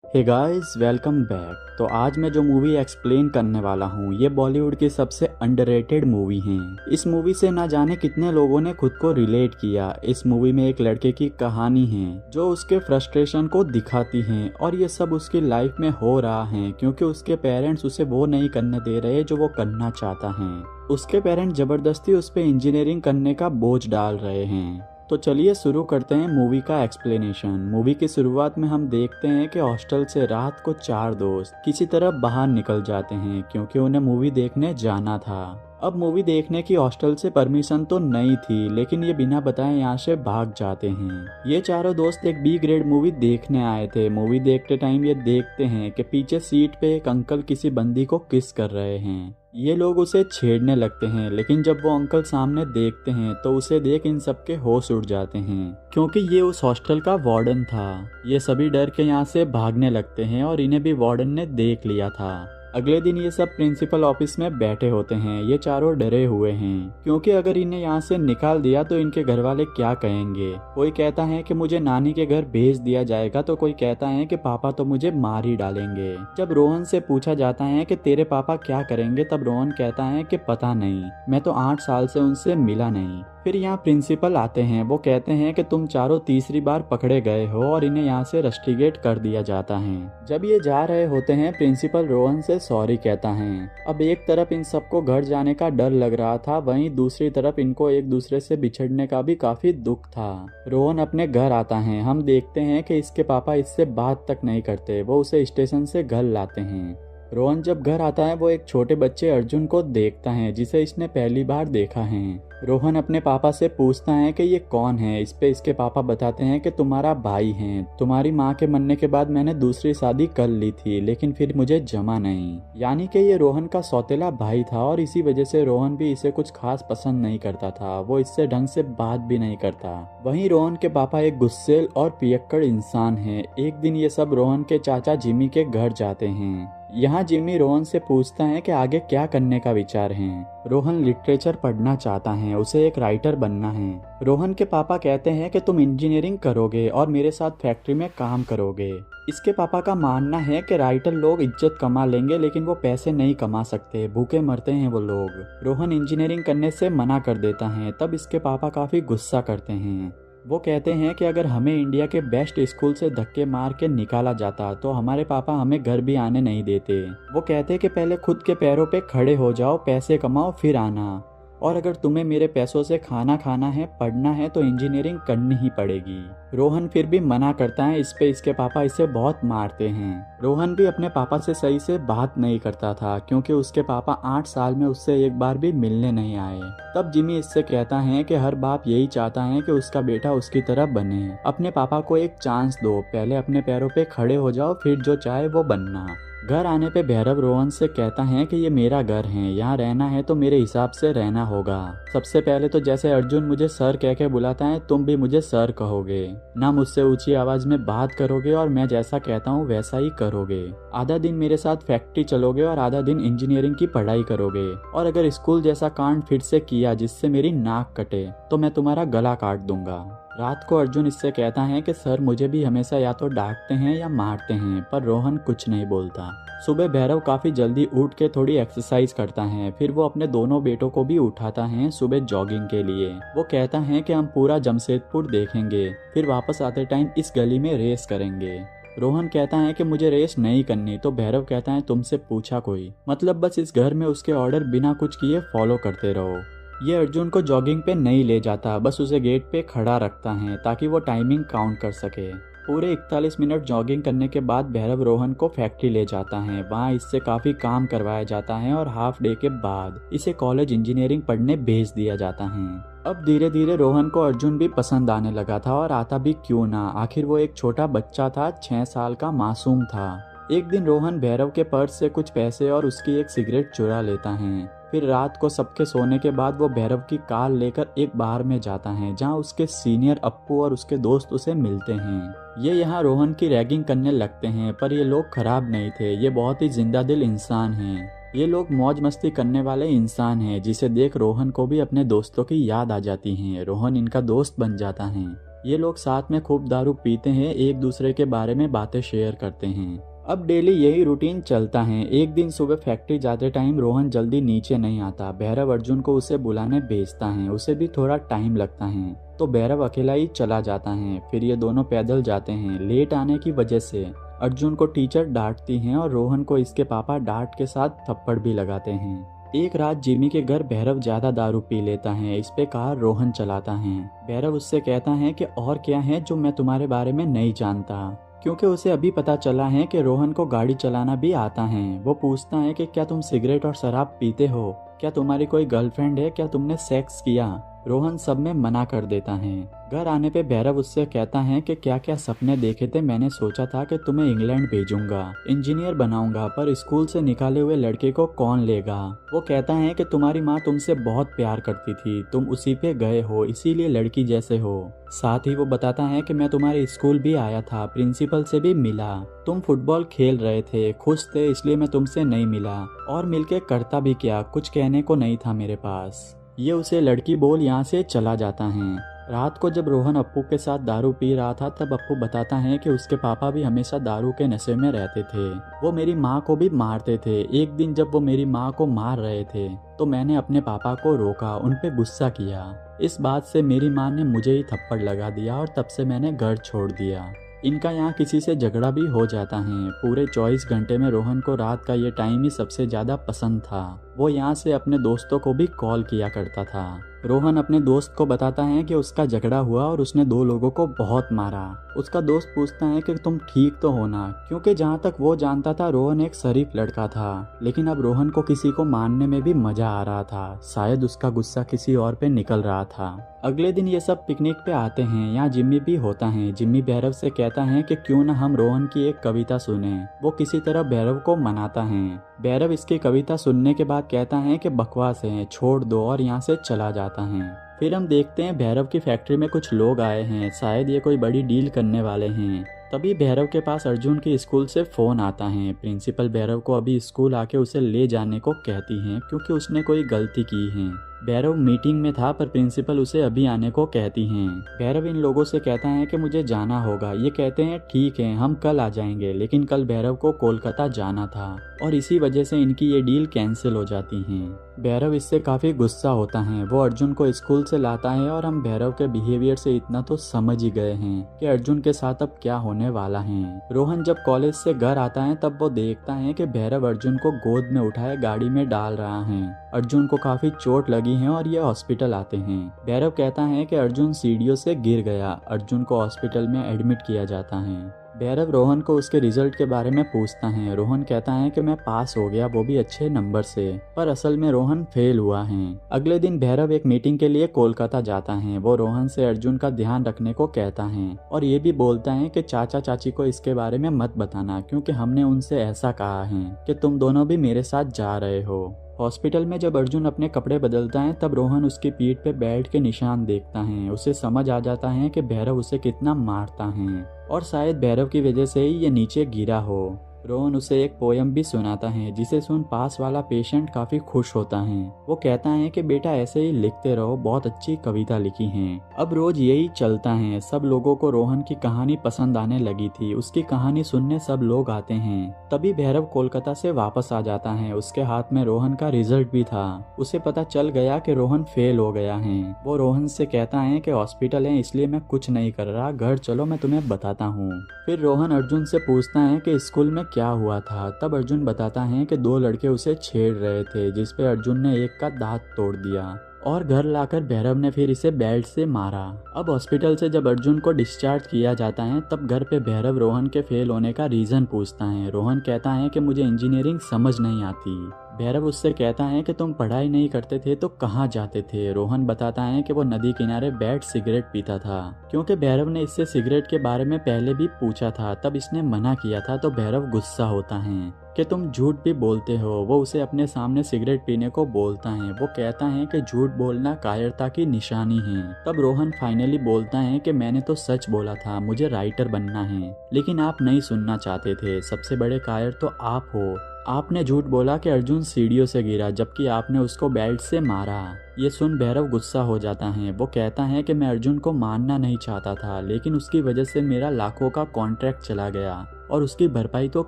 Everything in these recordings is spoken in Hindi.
Hey guys, welcome back. तो आज मैं जो मूवी एक्सप्लेन करने वाला हूँ ये बॉलीवुड की सबसे अंडररेटेड मूवी है। इस मूवी से ना जाने कितने लोगों ने खुद को रिलेट किया। इस मूवी में एक लड़के की कहानी है जो उसके फ्रस्ट्रेशन को दिखाती है और ये सब उसकी लाइफ में हो रहा है क्योंकि उसके पेरेंट्स उसे वो नहीं करने दे रहे जो वो करना चाहता है। उसके पेरेंट्स जबरदस्ती उस पर इंजीनियरिंग करने का बोझ डाल रहे हैं। तो चलिए शुरू करते हैं मूवी का एक्सप्लेनेशन। मूवी की शुरुआत में हम देखते हैं कि हॉस्टल से रात को 4 दोस्त किसी तरह बाहर निकल जाते हैं क्योंकि उन्हें मूवी देखने जाना था। अब मूवी देखने की हॉस्टल से परमिशन तो नहीं थी, लेकिन ये बिना बताए यहाँ से भाग जाते हैं। ये चारों दोस्त एक बी ग्रेड मूवी देखने आए थे। मूवी देखते टाइम ये देखते हैं कि पीछे सीट पे एक अंकल किसी बंदी को किस कर रहे हैं। ये लोग उसे छेड़ने लगते हैं, लेकिन जब वो अंकल सामने देखते हैं तो उसे देख इन सबके होश उड़ जाते हैं क्योंकि ये उस हॉस्टल का वार्डन था। ये सभी डर के यहाँ से भागने लगते हैं और इन्हें भी वार्डन ने देख लिया था। अगले दिन ये सब प्रिंसिपल ऑफिस में बैठे होते हैं। ये चारों डरे हुए हैं क्योंकि अगर इन्हें यहाँ से निकाल दिया तो इनके घर वाले क्या कहेंगे। कोई कहता है कि मुझे नानी के घर भेज दिया जाएगा, तो कोई कहता है कि पापा तो मुझे मार ही डालेंगे। जब रोहन से पूछा जाता है कि तेरे पापा क्या करेंगे, तब रोहन कहता है कि पता नहीं, मैं तो 8 साल से उनसे मिला नहीं। फिर यहाँ प्रिंसिपल आते हैं। वो कहते हैं कि तुम चारों तीसरी बार पकड़े गए हो और इन्हें यहाँ से रस्टिकेट कर दिया जाता है। जब ये जा रहे होते हैं प्रिंसिपल रोहन से सॉरी कहता है। अब एक तरफ इन सबको घर जाने का डर लग रहा था, वहीं दूसरी तरफ इनको एक दूसरे से बिछड़ने का भी काफी दुख था। रोहन अपने घर आता है। हम देखते हैं कि इसके पापा इससे बात तक नहीं करते, वो उसे स्टेशन से घर लाते हैं। रोहन जब घर आता है वो एक छोटे बच्चे अर्जुन को देखता है जिसे इसने पहली बार देखा है। रोहन अपने पापा से पूछता है कि ये कौन है। इस पे इसके पापा बताते हैं कि तुम्हारा भाई है। तुम्हारी माँ के मरने के बाद मैंने दूसरी शादी कर ली थी, लेकिन फिर मुझे जमा नहीं। यानी कि ये रोहन का सौतेला भाई था और इसी वजह से रोहन भी इसे कुछ खास पसंद नहीं करता था। वो इससे ढंग से बात भी नहीं करता। वहीं रोहन के पापा एक गुस्सेल और पियक्कड़ इंसान है। एक दिन ये सब रोहन के चाचा जिमी के घर जाते हैं। यहाँ जिमी रोहन से पूछता है कि आगे क्या करने का विचार है। रोहन लिटरेचर पढ़ना चाहता है, उसे एक राइटर बनना है। रोहन के पापा कहते हैं कि तुम इंजीनियरिंग करोगे और मेरे साथ फैक्ट्री में काम करोगे। इसके पापा का मानना है कि राइटर लोग इज्जत कमा लेंगे, लेकिन वो पैसे नहीं कमा सकते, भूखे मरते हैं वो लोग। रोहन इंजीनियरिंग करने से मना कर देता है। तब इसके पापा काफी गुस्सा करते हैं। वो कहते हैं कि अगर हमें इंडिया के बेस्ट स्कूल से धक्के मार के निकाला जाता तो हमारे पापा हमें घर भी आने नहीं देते। वो कहते हैं कि पहले खुद के पैरों पे खड़े हो जाओ, पैसे कमाओ, फिर आना। और अगर तुम्हें मेरे पैसों से खाना खाना है, पढ़ना है, तो इंजीनियरिंग करनी ही पड़ेगी। रोहन फिर भी मना करता है। इस पे इसके पापा इसे बहुत मारते हैं। रोहन भी अपने पापा से सही से बात नहीं करता था क्योंकि उसके पापा 8 साल में उससे एक बार भी मिलने नहीं आए। तब जिमी इससे कहता है कि हर बाप यही चाहता है कि उसका बेटा उसकी तरह बने। अपने पापा को एक चांस दो, पहले अपने पैरों पे खड़े हो जाओ, फिर जो चाहे वो बनना। घर आने पे भैरव रोहन से कहता है कि ये मेरा घर है, यहाँ रहना है तो मेरे हिसाब से रहना होगा। सबसे पहले तो जैसे अर्जुन मुझे सर कह के बुलाता है, तुम भी मुझे सर कहोगे। ना मुझसे ऊंची आवाज में बात करोगे और मैं जैसा कहता हूँ वैसा ही करोगे। आधा दिन मेरे साथ फैक्ट्री चलोगे और आधा दिन इंजीनियरिंग की पढ़ाई करोगे। और अगर स्कूल जैसा कांड फिर से किया जिससे मेरी नाक कटे तो मैं तुम्हारा गला काट दूंगा। रात को अर्जुन इससे कहता है कि सर मुझे भी हमेशा या तो डांटते हैं या मारते हैं, पर रोहन कुछ नहीं बोलता। सुबह भैरव काफी जल्दी उठ के थोड़ी एक्सरसाइज करता है। फिर वो अपने दोनों बेटों को भी उठाता है सुबह जॉगिंग के लिए। वो कहता है कि हम पूरा जमशेदपुर देखेंगे, फिर वापस आते टाइम इस गली में रेस करेंगे। रोहन कहता है कि मुझे रेस नहीं करनी, तो भैरव कहता है तुमसे पूछा कोई, मतलब बस इस घर में उसके ऑर्डर बिना कुछ किए फॉलो करते रहो। ये अर्जुन को जॉगिंग पे नहीं ले जाता, बस उसे गेट पे खड़ा रखता है ताकि वो टाइमिंग काउंट कर सके। पूरे 41 मिनट जॉगिंग करने के बाद भैरव रोहन को फैक्ट्री ले जाता है। वहाँ इससे काफी काम करवाया जाता है और हाफ डे के बाद इसे कॉलेज इंजीनियरिंग पढ़ने भेज दिया जाता है। अब धीरे धीरे रोहन को अर्जुन भी पसंद आने लगा था, और आता भी क्यों ना, आखिर वो एक छोटा बच्चा था, 6 साल का मासूम था। एक दिन रोहन भैरव के पर्स से कुछ पैसे और उसकी एक सिगरेट चुरा लेता है। फिर रात को सबके सोने के बाद वो भैरव की कार लेकर एक बार में जाता है जहाँ उसके सीनियर अप्पू और उसके दोस्त उसे मिलते हैं। ये यहाँ रोहन की रैगिंग करने लगते हैं, पर ये लोग खराब नहीं थे, ये बहुत ही जिंदा दिल इंसान हैं। ये लोग मौज मस्ती करने वाले इंसान हैं, जिसे देख रोहन को भी अपने दोस्तों की याद आ जाती है। रोहन इनका दोस्त बन जाता है। ये लोग साथ में खूब दारू पीते हैं, एक दूसरे के बारे में बातें शेयर करते हैं। अब डेली यही रूटीन चलता है। एक दिन सुबह फैक्ट्री जाते टाइम रोहन जल्दी नीचे नहीं आता। भैरव अर्जुन को उसे बुलाने भेजता है, उसे भी थोड़ा टाइम लगता है तो भैरव अकेला ही चला जाता है। फिर ये दोनों पैदल जाते हैं। लेट आने की वजह से अर्जुन को टीचर डांटती हैं और रोहन को इसके पापा डांट के साथ थप्पड़ भी लगाते हैं। एक रात जिमी के घर भैरव ज्यादा दारू पी लेता है। इस पे कार रोहन चलाता है। भैरव उससे कहता है कि और क्या है जो मैं तुम्हारे बारे में नहीं जानता, क्योंकि उसे अभी पता चला है कि रोहन को गाड़ी चलाना भी आता है। वो पूछता है कि क्या तुम सिगरेट और शराब पीते हो, क्या तुम्हारी कोई गर्लफ्रेंड है, क्या तुमने सेक्स किया। रोहन सब में मना कर देता है। घर आने पे भैरव उससे कहता है कि क्या क्या सपने देखे थे। मैंने सोचा था कि तुम्हें इंग्लैंड भेजूंगा, इंजीनियर बनाऊंगा, पर स्कूल से निकाले हुए लड़के को कौन लेगा। वो कहता है कि तुम्हारी माँ तुमसे बहुत प्यार करती थी, तुम उसी पे गए हो, इसीलिए लड़की जैसे हो। साथ ही वो बताता है कि मैं तुम्हारे स्कूल भी आया था, प्रिंसिपल से भी मिला, तुम फुटबॉल खेल रहे थे, खुश थे, इसलिए मैं तुमसे नहीं मिला, और मिलके करता भी क्या, कुछ कहने को नहीं था मेरे पास। ये उसे लड़की बोल यहाँ से चला जाता है। रात को जब रोहन अप्पू के साथ दारू पी रहा था तब अप्पू बताता है कि उसके पापा भी हमेशा दारू के नशे में रहते थे। वो मेरी माँ को भी मारते थे। एक दिन जब वो मेरी माँ को मार रहे थे तो मैंने अपने पापा को रोका, उन पे गुस्सा किया। इस बात से मेरी माँ ने मुझे ही थप्पड़ लगा दिया और तब से मैंने घर छोड़ दिया। इनका यहाँ किसी से झगड़ा भी हो जाता है। पूरे 24 घंटे में रोहन को रात का ये टाइम ही सबसे ज्यादा पसंद था। वो यहाँ से अपने दोस्तों को भी कॉल किया करता था। रोहन अपने दोस्त को बताता है कि उसका झगड़ा हुआ और उसने 2 लोगों को बहुत मारा। उसका दोस्त पूछता है कि तुम ठीक तो हो ना, क्योंकि जहाँ तक वो जानता था रोहन एक शरीफ लड़का था। लेकिन अब रोहन को किसी को मारने में भी मजा आ रहा था। शायद उसका गुस्सा किसी और पे निकल रहा था। अगले दिन ये सब पिकनिक पे आते हैं। यहाँ जिम्मी भी होता है। जिम्मी भैरव से कहता है कि क्यों ना हम रोहन की एक कविता सुने। वो किसी तरह भैरव को मनाता है। भैरव इसकी कविता सुनने के बाद कहता है कि बकवास है, छोड़ दो, और यहाँ से चला जाता है। फिर हम देखते हैं भैरव की फैक्ट्री में कुछ लोग आए हैं। शायद ये कोई बड़ी डील करने वाले हैं। तभी भैरव के पास अर्जुन के स्कूल से फोन आता है। प्रिंसिपल भैरव को अभी स्कूल आके उसे ले जाने को कहती है क्योंकि उसने कोई गलती की है। भैरव मीटिंग में था पर प्रिंसिपल उसे अभी आने को कहती हैं। भैरव इन लोगों से कहता है कि मुझे जाना होगा। ये कहते हैं ठीक है, हम कल आ जाएंगे। लेकिन कल भैरव को कोलकाता जाना था और इसी वजह से इनकी ये डील कैंसिल हो जाती है। भैरव इससे काफी गुस्सा होता है। वो अर्जुन को स्कूल से लाता है और हम भैरव के बिहेवियर से इतना तो समझ ही गए हैं कि अर्जुन के साथ अब क्या होने वाला है। रोहन जब कॉलेज से घर आता है तब वो देखता है कि भैरव अर्जुन को गोद में उठाए गाड़ी में डाल रहा है। अर्जुन को काफी चोट लगी है और ये हॉस्पिटल आते हैं। भैरव कहता है कि अर्जुन सीढ़ियों से गिर गया। अर्जुन को हॉस्पिटल में एडमिट किया जाता है। भैरव रोहन को उसके रिजल्ट के बारे में पूछता है। रोहन कहता है कि मैं पास हो गया, वो भी अच्छे नंबर से, पर असल में रोहन फेल हुआ है। अगले दिन भैरव एक मीटिंग के लिए कोलकाता जाता है। वो रोहन से अर्जुन का ध्यान रखने को कहता है और ये भी बोलता है कि चाचा चाची को इसके बारे में मत बताना, क्योंकि हमने उनसे ऐसा कहा है कि तुम दोनों भी मेरे साथ जा रहे हो। हॉस्पिटल में जब अर्जुन अपने कपड़े बदलता है तब रोहन उसकी पीठ पे बेल्ट के निशान देखता है। उसे समझ आ जाता है कि भैरव उसे कितना मारता है और शायद भैरव की वजह से ही ये नीचे गिरा हो। रोहन उसे एक पोयम भी सुनाता है जिसे सुन पास वाला पेशेंट काफी खुश होता है। वो कहता है कि बेटा ऐसे ही लिखते रहो, बहुत अच्छी कविता लिखी है। अब रोज यही चलता है। सब लोगों को रोहन की कहानी पसंद आने लगी थी। उसकी कहानी सुनने सब लोग आते हैं। तभी भैरव कोलकाता से वापस आ जाता है। उसके हाथ में रोहन का रिजल्ट भी था। उसे पता चल गया कि रोहन फेल हो गया है। वो रोहन से कहता है कि हॉस्पिटल है इसलिए मैं कुछ नहीं कर रहा, घर चलो मैं तुम्हें बताता हूँ। फिर रोहन अर्जुन से पूछता है कि स्कूल में क्या हुआ था। तब अर्जुन बताता है कि 2 लड़के उसे छेड़ रहे थे, जिसपे अर्जुन ने एक का दांत तोड़ दिया और घर लाकर भैरव ने फिर इसे बेल्ट से मारा। अब हॉस्पिटल से जब अर्जुन को डिस्चार्ज किया जाता है तब घर पे भैरव रोहन के फेल होने का रीजन पूछता है। रोहन कहता है कि मुझे इंजीनियरिंग समझ नहीं आती। भैरव उससे कहता है कि तुम पढ़ाई नहीं करते थे तो कहाँ जाते थे। रोहन बताता है कि वो नदी किनारे बैठ सिगरेट पीता था, क्योंकि भैरव ने इससे सिगरेट के बारे में पहले भी पूछा था। तब इसने मना किया था तो भैरव गुस्सा होता है कि तुम झूठ भी बोलते हो। वो उसे अपने सामने सिगरेट पीने को बोलता है। वो कहता है कि झूठ बोलना कायरता की निशानी है। तब रोहन फाइनली बोलता है कि मैंने तो सच बोला था, मुझे राइटर बनना है, लेकिन आप नहीं सुनना चाहते थे। सबसे बड़े कायर तो आप हो। आपने झूठ बोला कि अर्जुन सीढ़ियों से गिरा जबकि आपने उसको बेल्ट से मारा। ये सुन भैरव गुस्सा हो जाता है। वो कहता है कि मैं अर्जुन को मारना नहीं चाहता था, लेकिन उसकी वजह से मेरा लाखों का कॉन्ट्रैक्ट चला गया और उसकी भरपाई तो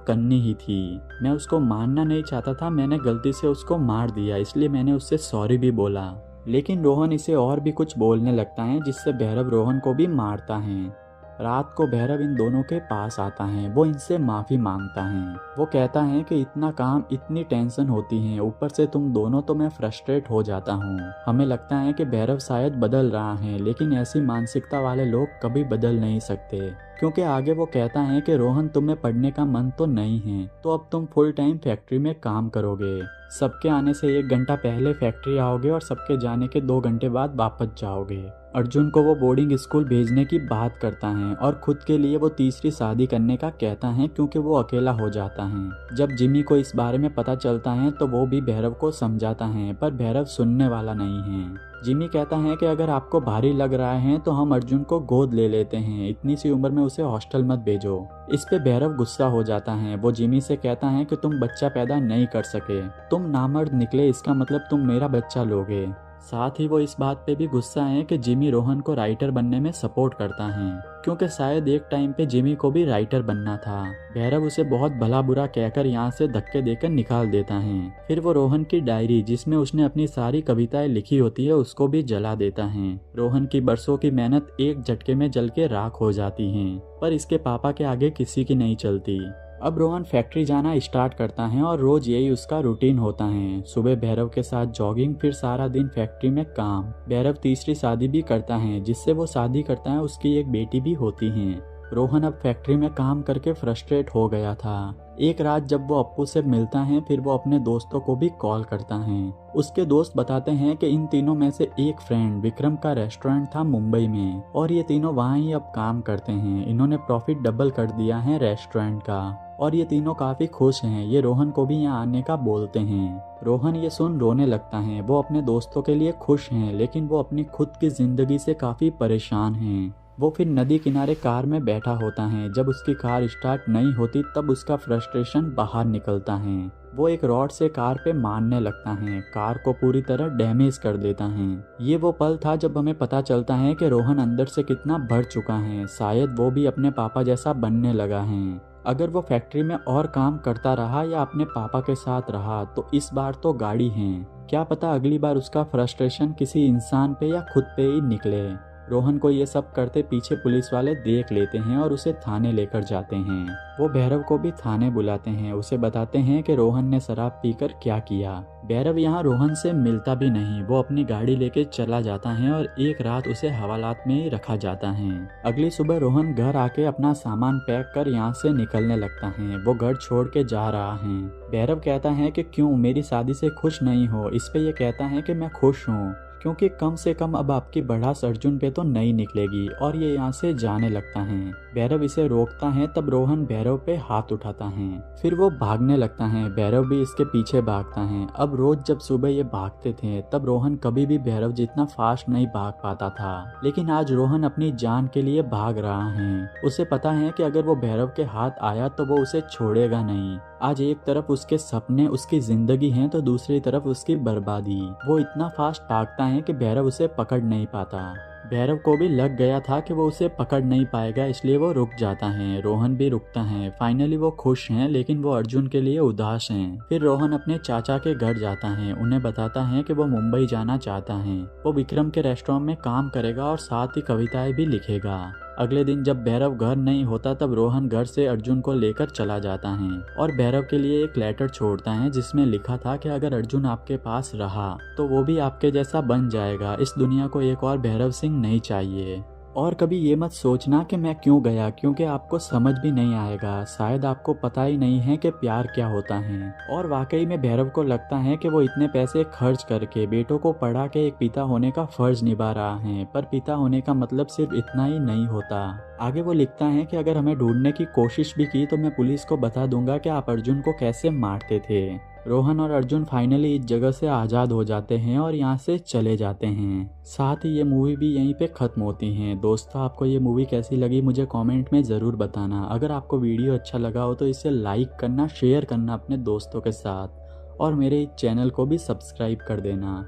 करनी ही थी। मैं उसको मारना नहीं चाहता था, मैंने गलती से उसको मार दिया, इसलिए मैंने उससे सॉरी भी बोला। लेकिन रोहन इसे और भी कुछ बोलने लगता है जिससे भैरव रोहन को भी मारता है। रात को भैरव इन दोनों के पास आता है। वो इनसे माफ़ी मांगता है। वो कहता है कि इतना काम, इतनी टेंशन होती है, ऊपर से तुम दोनों, तो मैं फ्रस्ट्रेट हो जाता हूँ। हमें लगता है कि भैरव शायद बदल रहा है, लेकिन ऐसी मानसिकता वाले लोग कभी बदल नहीं सकते, क्योंकि आगे वो कहता है कि रोहन तुम्हें पढ़ने का मन तो नहीं है, तो अब तुम फुल टाइम फैक्ट्री में काम करोगे। सबके आने से 1 घंटा पहले फैक्ट्री आओगे और सबके जाने के 2 घंटे बाद वापस जाओगे। अर्जुन को वो बोर्डिंग स्कूल भेजने की बात करता है और खुद के लिए वो तीसरी शादी करने का कहता है, क्योंकि वो अकेला हो जाता है। जब जिमी को इस बारे में पता चलता है तो वो भी भैरव को समझाता है, पर भैरव सुनने वाला नहीं है। जिमी कहता है कि अगर आपको भारी लग रहा है तो हम अर्जुन को गोद ले लेते हैं, इतनी सी उम्र में उसे हॉस्टल मत भेजो। इस पे भैरव गुस्सा हो जाता है। वो जिमी से कहता है कि तुम बच्चा पैदा नहीं कर सके, तुम नामर्द निकले, इसका मतलब तुम मेरा बच्चा लोगे। साथ ही वो इस बात पे भी गुस्सा है कि जिमी रोहन को राइटर बनने में सपोर्ट करता है, क्योंकि शायद एक टाइम पे जिमी को भी राइटर बनना था। भैरव उसे बहुत भला बुरा कहकर यहाँ से धक्के देकर निकाल देता है। फिर वो रोहन की डायरी, जिसमें उसने अपनी सारी कविताएं लिखी होती है, उसको भी जला देता है। रोहन की बरसों की मेहनत एक झटके में जल के राख हो जाती है, पर इसके पापा के आगे किसी की नहीं चलती। अब रोहन फैक्ट्री जाना स्टार्ट करता है और रोज यही उसका रूटीन होता है। सुबह भैरव के साथ जॉगिंग, फिर सारा दिन फैक्ट्री में काम। भैरव तीसरी शादी भी करता है, जिससे वो शादी करता है उसकी एक बेटी भी होती है। रोहन अब फैक्ट्री में काम करके फ्रस्ट्रेट हो गया था। एक रात जब वो अप्पू से मिलता है, फिर वो अपने दोस्तों को भी कॉल करता है। उसके दोस्त बताते हैं कि इन तीनों में से एक फ्रेंड विक्रम का रेस्टोरेंट था मुंबई में, और ये तीनों वहाँ ही अब काम करते हैं। इन्होंने प्रॉफिट डबल कर दिया है रेस्टोरेंट का, और ये तीनों काफी खुश हैं। ये रोहन को भी यहाँ आने का बोलते हैं। रोहन ये सुन रोने लगता है। वो अपने दोस्तों के लिए खुश हैं, लेकिन वो अपनी खुद की जिंदगी से काफी परेशान हैं। वो फिर नदी किनारे कार में बैठा होता है। जब उसकी कार स्टार्ट नहीं होती तब उसका फ्रस्ट्रेशन बाहर निकलता है। वो एक रॉड से कार पे मारने लगता है, कार को पूरी तरह डैमेज कर देता है। ये वो पल था जब हमें पता चलता है कि रोहन अंदर से कितना बढ़ चुका है। शायद वो भी अपने पापा जैसा बनने लगा है। अगर वो फैक्ट्री में और काम करता रहा या अपने पापा के साथ रहा तो इस बार तो गाड़ी है, क्या पता अगली बार उसका फ्रस्ट्रेशन किसी इंसान पे या खुद पे ही निकले। रोहन को ये सब करते पीछे पुलिस वाले देख लेते हैं और उसे थाने लेकर जाते हैं। वो भैरव को भी थाने बुलाते हैं, उसे बताते हैं कि रोहन ने शराब पीकर क्या किया। भैरव यहाँ रोहन से मिलता भी नहीं, वो अपनी गाड़ी लेके चला जाता है और एक रात उसे हवालात में ही रखा जाता है। अगली सुबह रोहन घर आके अपना सामान पैक कर यहाँ से निकलने लगता है। वो घर छोड़ के जा रहा है। भैरव कहता है कि क्यों, मेरी शादी से खुश नहीं हो? इस पे ये कहता है कि मैं खुश हूँ, क्योंकि कम से कम अब आपकी बढ़ास अर्जुन पे तो नहीं निकलेगी, और ये यहाँ से जाने लगता है। भैरव इसे रोकता है, तब रोहन भैरव पे हाथ उठाता है। फिर वो भागने लगता है, भैरव भी इसके पीछे भागता है। अब रोज जब सुबह ये भागते थे तब रोहन कभी भी भैरव जितना फास्ट नहीं भाग पाता था, लेकिन आज रोहन अपनी जान के लिए भाग रहा है। उसे पता है कि अगर वो भैरव के हाथ आया तो वो उसे छोड़ेगा नहीं। आज एक तरफ उसके सपने, उसकी जिंदगी है, तो दूसरी तरफ उसकी बर्बादी। वो इतना फास्ट भागता है कि भैरव उसे पकड़ नहीं पाता। भैरव को भी लग गया था कि वो उसे पकड़ नहीं पाएगा, इसलिए वो रुक जाता है। रोहन भी रुकता है। फाइनली वो खुश हैं, लेकिन वो अर्जुन के लिए उदास हैं। फिर रोहन अपने चाचा के घर जाता है, उन्हें बताता है कि वो मुंबई जाना चाहता है। वो विक्रम के रेस्टोरेंट में काम करेगा और साथ ही कविताएं भी लिखेगा। अगले दिन जब भैरव घर नहीं होता तब रोहन घर से अर्जुन को लेकर चला जाता है और भैरव के लिए एक लेटर छोड़ता है, जिसमें लिखा था कि अगर अर्जुन आपके पास रहा तो वो भी आपके जैसा बन जाएगा। इस दुनिया को एक और भैरव सिंह नहीं चाहिए। और कभी ये मत सोचना कि मैं क्यों गया, क्योंकि आपको समझ भी नहीं आएगा। शायद आपको पता ही नहीं है कि प्यार क्या होता है। और वाकई में भैरव को लगता है कि वो इतने पैसे खर्च करके बेटों को पढ़ा के एक पिता होने का फर्ज निभा रहा है, पर पिता होने का मतलब सिर्फ इतना ही नहीं होता। आगे वो लिखता है कि अगर हमें ढूंढने की कोशिश भी की तो मैं पुलिस को बता दूंगा कि आप अर्जुन को कैसे मारते थे। रोहन और अर्जुन फाइनली इस जगह से आज़ाद हो जाते हैं और यहाँ से चले जाते हैं। साथ ही ये मूवी भी यहीं पे ख़त्म होती है। दोस्तों, आपको ये मूवी कैसी लगी मुझे कमेंट में ज़रूर बताना। अगर आपको वीडियो अच्छा लगा हो तो इसे लाइक करना, शेयर करना अपने दोस्तों के साथ और मेरे चैनल को भी सब्सक्राइब कर देना।